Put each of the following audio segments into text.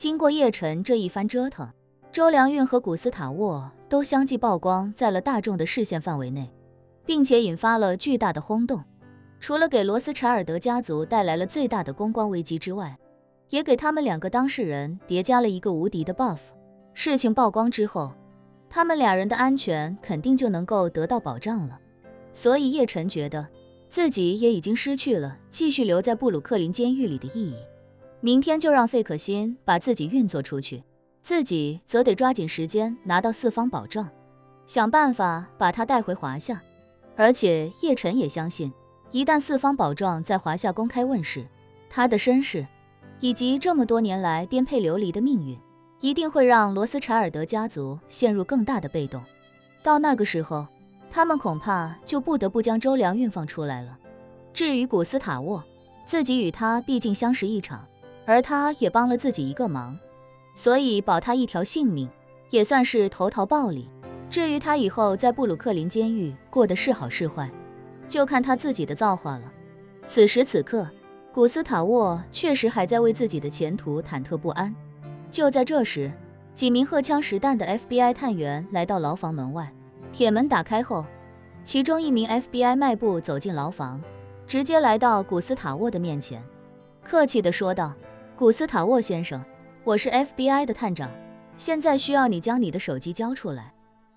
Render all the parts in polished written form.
经过叶晨这一番折腾，周良运和古斯塔沃都相继曝光在了大众的视线范围内，并且引发了巨大的轰动。除了给罗斯柴尔德家族带来了最大的公关危机之外，也给他们两个当事人叠加了一个无敌的 buff。事情曝光之后，他们俩人的安全肯定就能够得到保障了。所以叶晨觉得自己也已经失去了继续留在布鲁克林监狱里的意义。明天就让费可辛把自己运作出去，自己则得抓紧时间拿到4方保障，想办法把他带回华夏。而且叶晨也相信，一旦4方保障在华夏公开问世，他的身世以及这么多年来颠沛流离的命运，一定会让罗斯柴尔德家族陷入更大的被动。到那个时候，他们恐怕就不得不将周良运放出来了。至于古斯塔沃，自己与他毕竟相识一场，而他也帮了自己一个忙，所以保他一条性命也算是投桃报李。至于他以后在布鲁克林监狱过得是好是坏，就看他自己的造化了。此时此刻，古斯塔沃确实还在为自己的前途忐忑不安。就在这时，几名荷枪实弹的 FBI 探员来到牢房门外，铁门打开后，其中一名 FBI 迈步走进牢房，直接来到古斯塔沃的面前，客气地说道：“古斯塔沃先生，我是 FBI 的探长，现在需要你将你的手机交出来，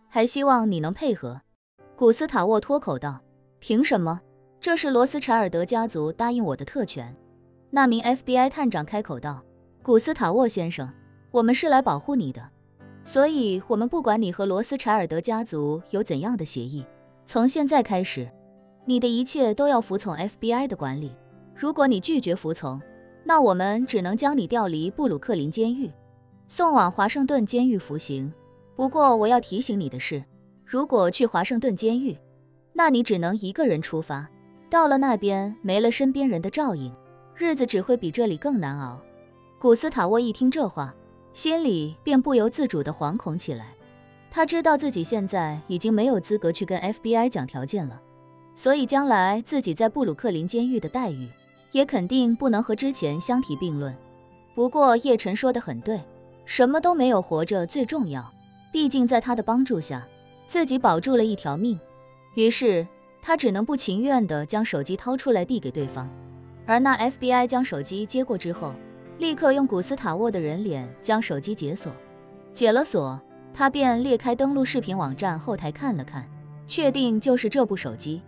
还希望你能配合。”古斯塔沃脱口道：“凭什么？这是罗斯柴尔德家族答应我的特权。”那名 FBI 探长开口道：“古斯塔沃先生，我们是来保护你的，所以我们不管你和罗斯柴尔德家族有怎样的协议，从现在开始，你的一切都要服从 FBI 的管理。如果你拒绝服从，那我们只能将你调离布鲁克林监狱，送往华盛顿监狱服刑。不过我要提醒你的是，如果去华盛顿监狱，那你只能一个人出发，到了那边没了身边人的照应，日子只会比这里更难熬。”古斯塔沃一听这话，心里便不由自主地惶恐起来。他知道自己现在已经没有资格去跟 FBI 讲条件了，所以将来自己在布鲁克林监狱的待遇也肯定不能和之前相提并论。不过叶晨说得很对，什么都没有活着最重要，毕竟在他的帮助下，自己保住了一条命。于是他只能不情愿地将手机掏出来递给对方，而那 FBI 将手机接过之后，立刻用古斯塔沃的人脸将手机解锁。解了锁，他便裂开登录视频网站后台看了看，确定就是这部手机。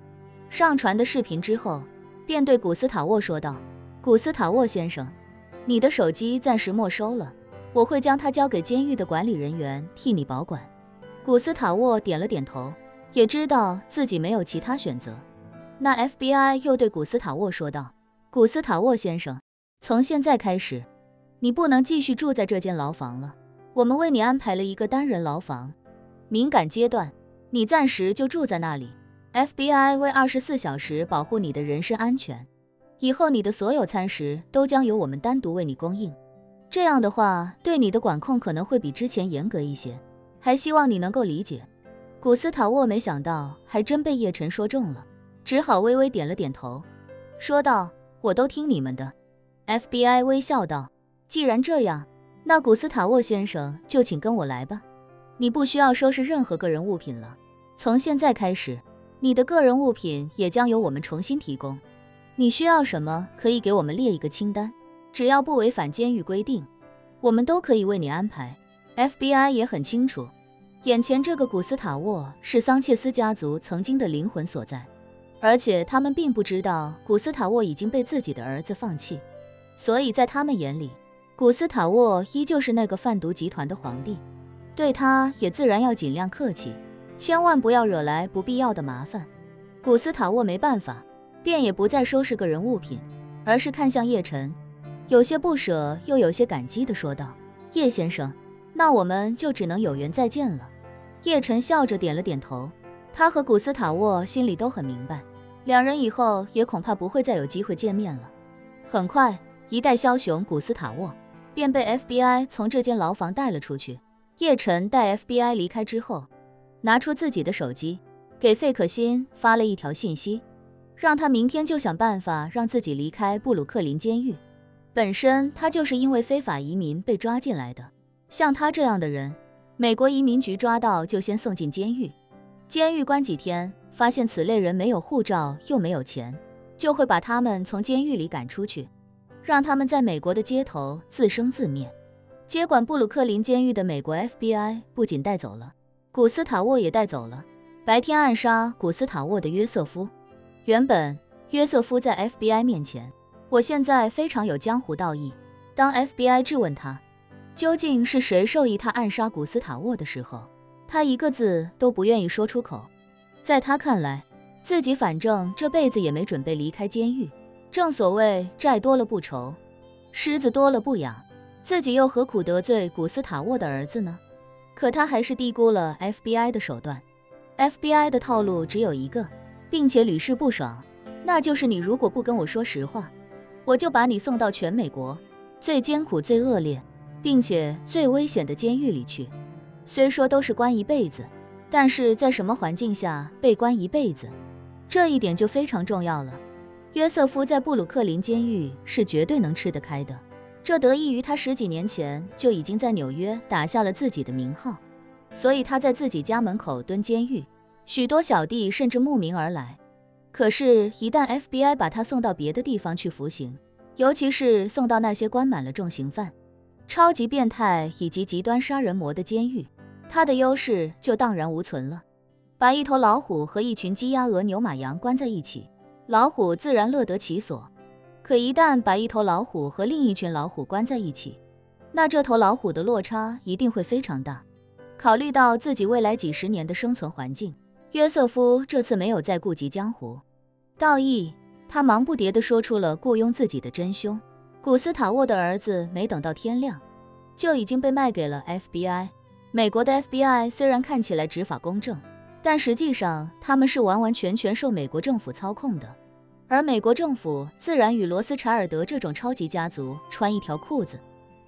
上传的视频之后，便对古斯塔沃说道：“古斯塔沃先生，你的手机暂时没收了，我会将它交给监狱的管理人员替你保管。”古斯塔沃点了点头，也知道自己没有其他选择。那 FBI 又对古斯塔沃说道：“古斯塔沃先生，从现在开始，你不能继续住在这间牢房了，我们为你安排了一个单人牢房，敏感阶段，你暂时就住在那里。FBI 为24小时保护你的人身安全，以后你的所有餐食都将由我们单独为你供应。这样的话，对你的管控可能会比之前严格一些，还希望你能够理解。”古斯塔沃没想到还真被叶晨说中了，只好微微点了点头，说道：“我都听你们的。” FBI 微笑道：“既然这样，那古斯塔沃先生就请跟我来吧。你不需要收拾任何个人物品了，从现在开始，你的个人物品也将由我们重新提供。你需要什么可以给我们列一个清单，只要不违反监狱规定，我们都可以为你安排。” FBI 也很清楚，眼前这个古斯塔沃是桑切斯家族曾经的灵魂所在，而且他们并不知道古斯塔沃已经被自己的儿子放弃，所以在他们眼里，古斯塔沃依旧是那个贩毒集团的皇帝，对他也自然要尽量客气，千万不要惹来不必要的麻烦。古斯塔沃没办法，便也不再收拾个人物品，而是看向叶晨，有些不舍又有些感激地说道：“叶先生，那我们就只能有缘再见了。”叶晨笑着点了点头，他和古斯塔沃心里都很明白，两人以后也恐怕不会再有机会见面了。很快，一代枭雄古斯塔沃便被 FBI 从这间牢房带了出去。叶晨带 FBI 离开之后，拿出自己的手机，给费可辛发了一条信息，让他明天就想办法让自己离开布鲁克林监狱，本身他就是因为非法移民被抓进来的。像他这样的人，美国移民局抓到就先送进监狱，监狱关几天，发现此类人没有护照又没有钱，就会把他们从监狱里赶出去，让他们在美国的街头自生自灭。接管布鲁克林监狱的美国 FBI 不仅带走了古斯塔沃，也带走了白天暗杀古斯塔沃的约瑟夫。原本约瑟夫在 FBI 面前，我现在非常有江湖道义。当 FBI 质问他究竟是谁授意他暗杀古斯塔沃的时候，他一个字都不愿意说出口。在他看来，自己反正这辈子也没准备离开监狱，正所谓债多了不愁，虱子多了不痒，自己又何苦得罪古斯塔沃的儿子呢？可他还是低估了 FBI 的手段。FBI 的套路只有一个，并且屡试不爽，那就是你如果不跟我说实话，我就把你送到全美国最艰苦、最恶劣，并且最危险的监狱里去。虽说都是关一辈子，但是在什么环境下被关一辈子，这一点就非常重要了。约瑟夫在布鲁克林监狱是绝对能吃得开的，这得益于他10几年前就已经在纽约打下了自己的名号，所以他在自己家门口蹲监狱，许多小弟甚至慕名而来。可是，一旦 FBI 把他送到别的地方去服刑，尤其是送到那些关满了重刑犯、超级变态以及极端杀人魔的监狱，他的优势就荡然无存了。把一头老虎和一群鸡鸭鹅牛马羊关在一起，老虎自然乐得其所。可一旦把一头老虎和另一群老虎关在一起，那这头老虎的落差一定会非常大。考虑到自己未来几十年的生存环境，约瑟夫这次没有再顾及江湖道义，他忙不迭地说出了雇佣自己的真凶。古斯塔沃的儿子没等到天亮，就已经被卖给了 FBI。美国的 FBI 虽然看起来执法公正，但实际上他们是完完全全受美国政府操控的，而美国政府自然与罗斯柴尔德这种超级家族穿一条裤子，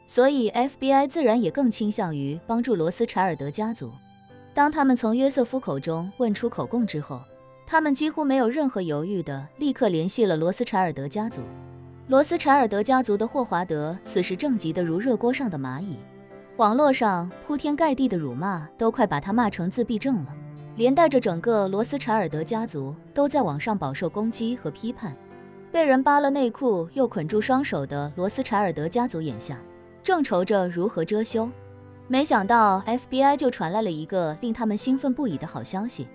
所以 FBI 自然也更倾向于帮助罗斯柴尔德家族。当他们从约瑟夫口中问出口供之后，他们几乎没有任何犹豫的立刻联系了罗斯柴尔德家族。罗斯柴尔德家族的霍华德此时正急得如热锅上的蚂蚁，网络上铺天盖地的辱骂都快把他骂成自闭症了，连带着整个罗斯柴尔德家族都在网上饱受攻击和批判。被人扒了内裤又捆住双手的罗斯柴尔德家族眼下正愁着如何遮羞，没想到 FBI 就传来了一个令他们兴奋不已的好消息。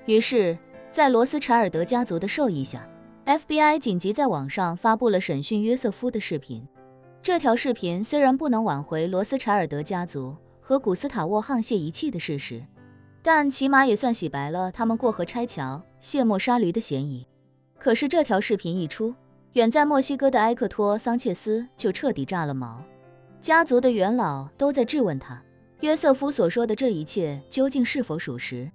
于是在罗斯柴尔德家族的授意下， FBI 紧急在网上发布了审讯约瑟夫的视频。这条视频虽然不能挽回罗斯柴尔德家族和古斯塔沃沆瀣一气的事实，但起码也算洗白了他们过河拆桥、卸磨杀驴的嫌疑。可是这条视频一出，远在墨西哥的埃克托·桑切斯就彻底炸了毛。家族的元老都在质问他，约瑟夫所说的这一切究竟是否属实。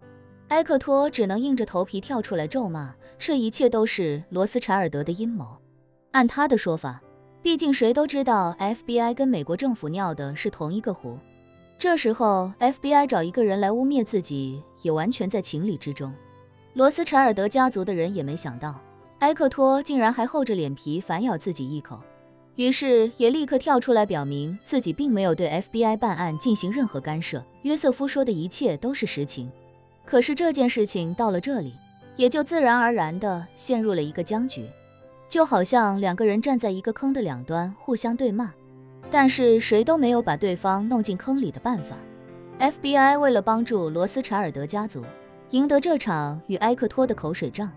埃克托只能硬着头皮跳出来咒骂，这一切都是罗斯柴尔德的阴谋。按他的说法，毕竟谁都知道 FBI 跟美国政府尿的是同一个壶，这时候 FBI 找一个人来污蔑自己也完全在情理之中。罗斯柴尔德家族的人也没想到埃克托竟然还厚着脸皮反咬自己一口，于是也立刻跳出来表明自己并没有对 FBI 办案进行任何干涉，约瑟夫说的一切都是实情。可是这件事情到了这里，也就自然而然地陷入了一个僵局，就好像两个人站在一个坑的两端互相对骂，但是谁都没有把对方弄进坑里的办法。FBI 为了帮助罗斯柴尔德家族赢得这场与埃克托的口水仗，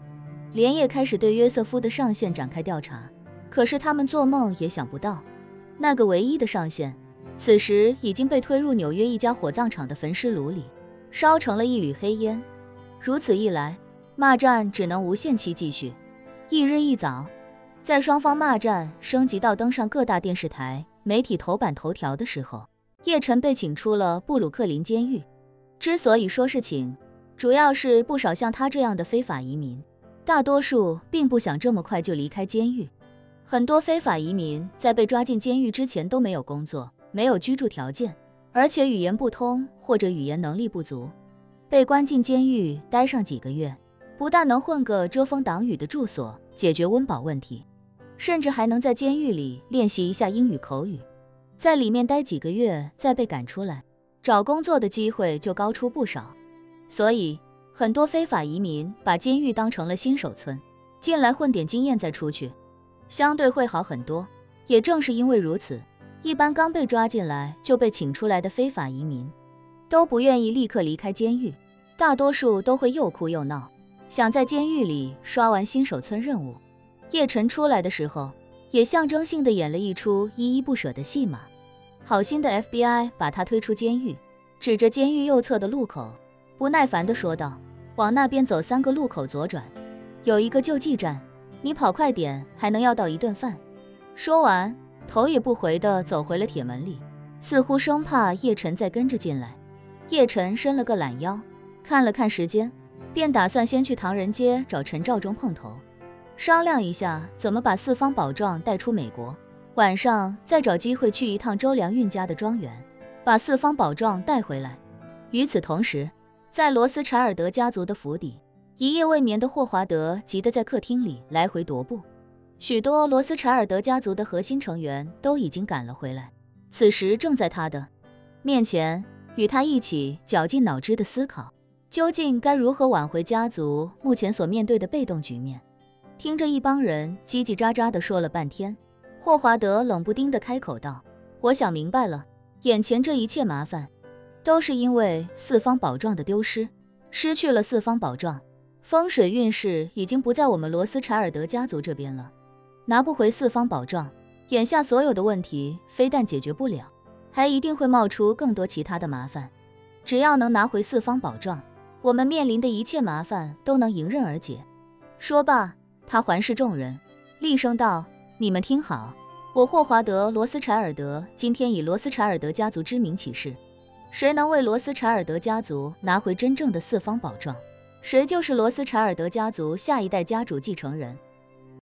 连夜开始对约瑟夫的上线展开调查。可是他们做梦也想不到，那个唯一的上线此时已经被推入纽约一家火葬场的焚尸炉里，烧成了一缕黑烟。如此一来，骂战只能无限期继续。一日一早，在双方骂战升级到登上各大电视台、媒体头版头条的时候，叶晨被请出了布鲁克林监狱。之所以说是请，主要是不少像他这样的非法移民，大多数并不想这么快就离开监狱。很多非法移民在被抓进监狱之前都没有工作，没有居住条件，而且语言不通或者语言能力不足，被关进监狱待上几个月，不但能混个遮风挡雨的住所，解决温饱问题，甚至还能在监狱里练习一下英语口语，在里面待几个月再被赶出来，找工作的机会就高出不少。所以很多非法移民把监狱当成了新手村，进来混点经验再出去，相对会好很多。也正是因为如此，一般刚被抓进来就被请出来的非法移民都不愿意立刻离开监狱，大多数都会又哭又闹，想在监狱里刷完新手村任务。叶晨出来的时候，也象征性的演了一出依依不舍的戏码。好心的 FBI 把他推出监狱，指着监狱右侧的路口，不耐烦地说道：“往那边走3个路口左转，有一个救济站，你跑快点，还能要到1顿饭。”说完，头也不回地走回了铁门里，似乎生怕叶晨再跟着进来。叶晨伸了个懒腰，看了看时间，便打算先去唐人街找陈兆忠碰头，商量一下怎么把四方宝状带出美国，晚上再找机会去一趟周良运家的庄园，把四方宝状带回来。与此同时，在罗斯柴尔德家族的府邸，一夜未眠的霍华德急得在客厅里来回踱步。许多罗斯柴尔德家族的核心成员都已经赶了回来，此时正在他的面前，与他一起绞尽脑汁的思考，究竟该如何挽回家族目前所面对的被动局面。听着一帮人叽叽喳喳地说了半天，霍华德冷不丁地开口道：“我想明白了，眼前这一切麻烦，都是因为四方宝状的丢失。失去了四方宝状，风水运势已经不在我们罗斯柴尔德家族这边了。拿不回四方宝状，眼下所有的问题非但解决不了，还一定会冒出更多其他的麻烦。只要能拿回四方宝状，我们面临的一切麻烦都能迎刃而解。”说罢，他环视众人，厉声道：“你们听好，我霍华德·罗斯柴尔德今天以罗斯柴尔德家族之名起誓，谁能为罗斯柴尔德家族拿回真正的四方宝状，谁就是罗斯柴尔德家族下一代家主继承人。